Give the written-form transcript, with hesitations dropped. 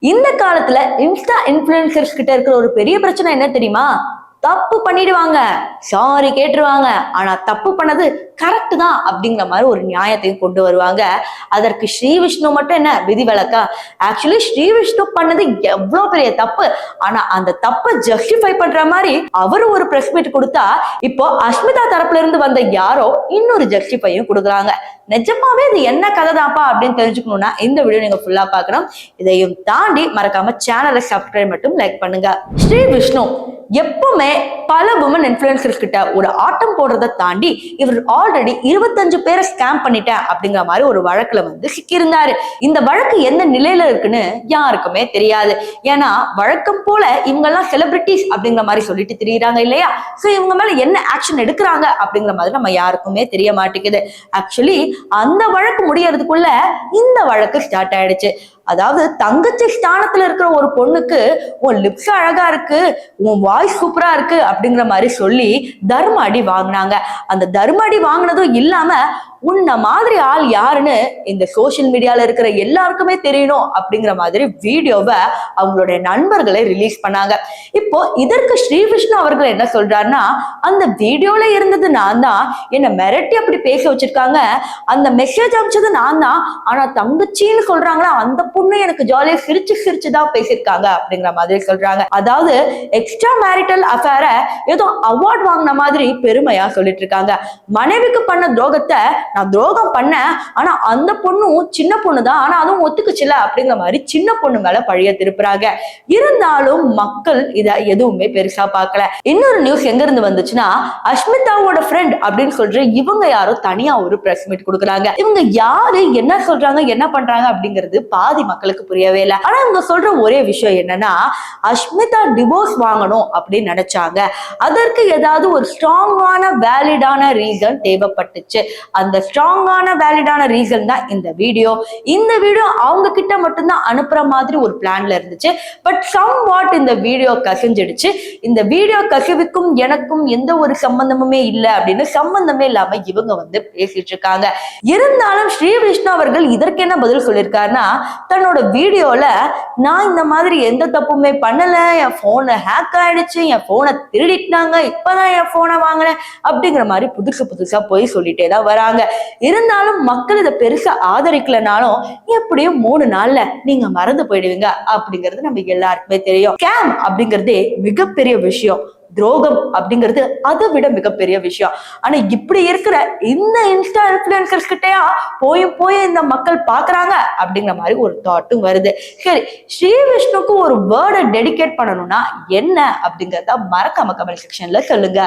இந்த காலத்துல Insta influencers கிட்ட இருக்கிற ஒரு பெரிய பிரச்சனை என்ன தெரியுமா? தப்பு பண்ணிடுவாங்க, சாரி கேட்டுருவாங்க, ஆனா தப்பு பண்ணது கரெக்ட் தான் அப்படிங்கிற மாதிரி ஒரு நியாயத்தையும் கொண்டு வருவாங்க. அதற்கு ஸ்ரீ விஷ்ணு மட்டும் என்ன விதிவிலக்கா? ஆக்சுவலி ஸ்ரீ விஷ்ணு பண்ணது எவ்வளவு பெரிய தப்பு, ஆனா அந்த தப்பை ஜஸ்டிஃபை பண்ற மாதிரி அவரு ஒரு பிரஸ் மீட் கொடுத்தா, இப்போ அஸ்மிதா தரப்புல இருந்து வந்த யாரோ இன்னொரு ஜஸ்டிஃபையும் கொடுக்குறாங்க. நிஜமாவே இது என்ன கதை தான்ப்பா அப்படின்னு தெரிஞ்சுக்கணும்னா இந்த வீடியோ நீங்க ஃபுல்லா பார்க்கணும். இதையும் தாண்டி மறக்காம சேனலை சப்ஸ்கிரைப் மட்டும் லைக் பண்ணுங்க. ஸ்ரீ விஷ்ணு எப்பவுமே பல உமன் இன்ஃபுளுசர்ஸ் கிட்ட ஒரு ஆட்டம் போடுறதை தாண்டி இவர் ஆல்ரெடி 25 பேரை ஸ்கேம் பண்ணிட்டேன் அப்படிங்கிற மாதிரி ஒரு வழக்குல சிக்கியிருந்தாரு. இந்த வழக்கு எந்த நிலையில இருக்குன்னு யாருக்குமே தெரியாது. ஏன்னா வழக்கம் போல இவங்க எல்லாம் செலிபிரிட்டிஸ் அப்படிங்கிற மாதிரி சொல்லிட்டு திரியிறாங்க இல்லையா? சோ இவங்க மேல என்ன ஆக்ஷன் எடுக்கிறாங்க அப்படிங்கிற மாதிரி நம்ம யாருக்குமே தெரிய மாட்டேங்குது. ஆக்சுவலி அந்த வழக்கு முடியறதுக்குள்ள இந்த வழக்கு ஸ்டார்ட் ஆயிடுச்சு. அதாவது தங்கச்சி ஸ்தானத்துல இருக்கிற ஒரு பொண்ணுக்கு உன் லிப்ஸ் அழகா இருக்கு, உன் வாய்ஸ் சூப்பரா இருக்கு அப்படிங்கிற மாதிரி சொல்லி தர்ம அடி வாங்கினாங்க. அந்த தர்ம அடி வாங்கினதும் இல்லாம உன்ன மாதிரி ஆள் யாருன்னு இந்த சோசியல் மீடியால இருக்கிற எல்லாருக்குமே தெரியணும் அப்படிங்கிற மாதிரி வீடியோவை அவங்களுடைய நண்பர்களை ரிலீஸ் பண்ணாங்க. இப்போ இதற்கு ஸ்ரீ விஷ்ணு அவர்கள் என்ன சொல்றாருன்னா, அந்த வீடியோல இருந்தது நான் தான், என்ன மிரட்டி அப்படி பேச வச்சிருக்காங்க, அந்த மெசேஜ் அனுப்பிச்சது நான் தான், ஆனா தங்கச்சின்னு சொல்றாங்களா அந்த பொண்ணு எனக்கு ஜாலியா சிரிச்சு சிரிச்சுதான் பேசியிருக்காங்க அப்படிங்கிற மாதிரி சொல்றாங்க. அதாவது எக்ஸ்ட்ரா மேரிட்டல் அஃபேர ஏதோ அவார்ட் வாங்கின மாதிரி பெருமையா சொல்லிட்டு இருக்காங்க. மனைவிக்கு பண்ண துரோகத்தை நான் துரோகம் பண்ணேன், ஆனா அந்த பொண்ணும் சின்ன பொண்ணுதான், ஆனா அதுவும் ஒத்துக்குச்சுல அப்படிங்கிற மாதிரி சின்ன பொண்ணு மேல பழிய திருப்புறாங்க. இருந்தாலும் மக்கள் இத எதுவுமே பெருசா பார்க்கல. இன்னொரு நியூஸ் எங்க இருந்து வந்துச்சுன்னா, அஸ்மிதாவோட ஃப்ரெண்ட் அப்படின்னு சொல்ற இவங்க யாரும் தனியா ஒரு பிரஸ் மீட் கொடுக்குறாங்க. இவங்க யாரு, என்ன சொல்றாங்க, என்ன பண்றாங்க அப்படிங்கிறது பாதி மக்களுக்கு புரியவே இல்லை. ஆனா இவங்க சொல்ற ஒரே விஷயம் என்னன்னா, அஸ்மிதா டிவோர்ஸ் வாங்கணும் அப்படின்னு நினைச்சாங்க, அதற்கு ஏதாவது ஒரு ஸ்ட்ராங்கான வேலிடான ரீசன் தேவைப்பட்டுச்சு. அந்த ஸ்ட்ராங்கான வேலிடான ரீசன் தான் இந்த வீடியோ. இந்த வீடியோ அவங்க கிட்ட மட்டும்தான் அனுப்புற மாதிரி ஒரு பிளான்ல இருந்துச்சு. பட் சம் வாட் இந்த வீடியோ கசிஞ்சிடுச்சு. இந்த வீடியோ கசிவுக்கும் எனக்கும் எந்த ஒரு சம்பந்தமுமே இல்லை அப்படின்னு சம்பந்தமே இல்லாம இவங்க பேசிட்டு இருக்காங்க. இருந்தாலும் ஸ்ரீ விஷ்ணு அவர்கள் இதற்கு என்ன பதில் சொல்லியிருக்காருன்னா, தன்னோட வீடியோல நான் இந்த மாதிரி எந்த தப்புமே பண்ணல, என் போனை ஹேக் ஆயிடுச்சு, என் போனை திருடிட்டாங்க, இப்பதான் என் போனை வாங்கினேன் அப்படிங்கிற மாதிரி புதுசா போய் சொல்லிட்டே தான் வராங்க. இருந்தாலும் மக்கள் இதை பெருசா ஆதரிக்கலனாலும் எப்படியும் 3 நாள்ல நீங்க மறந்து போயிடுவீங்க அப்படிங்கிறது நம்ம எல்லாருக்குமே தெரியும். ஸ்கேம் அப்படிங்கிறதே மிகப்பெரிய விஷயம், துரோகம் அப்படிங்கிறது அதை விட மிகப்பெரிய விஷயம். ஆனா இப்படி இருக்கிற இந்த இன்ஸ்டா இன்ஃபுளுசர்ஸ் கிட்டயா போய் இந்த மக்கள் பாக்குறாங்க அப்படிங்கிற மாதிரி ஒரு தாட்டும் வருது. சரி, ஸ்ரீ விஷ்ணுக்கு ஒரு வேர்டை டெடிகேட் பண்ணணும்னா என்ன அப்படிங்கறத மறக்காம கமெண்ட் செக்ஷன்ல சொல்லுங்க.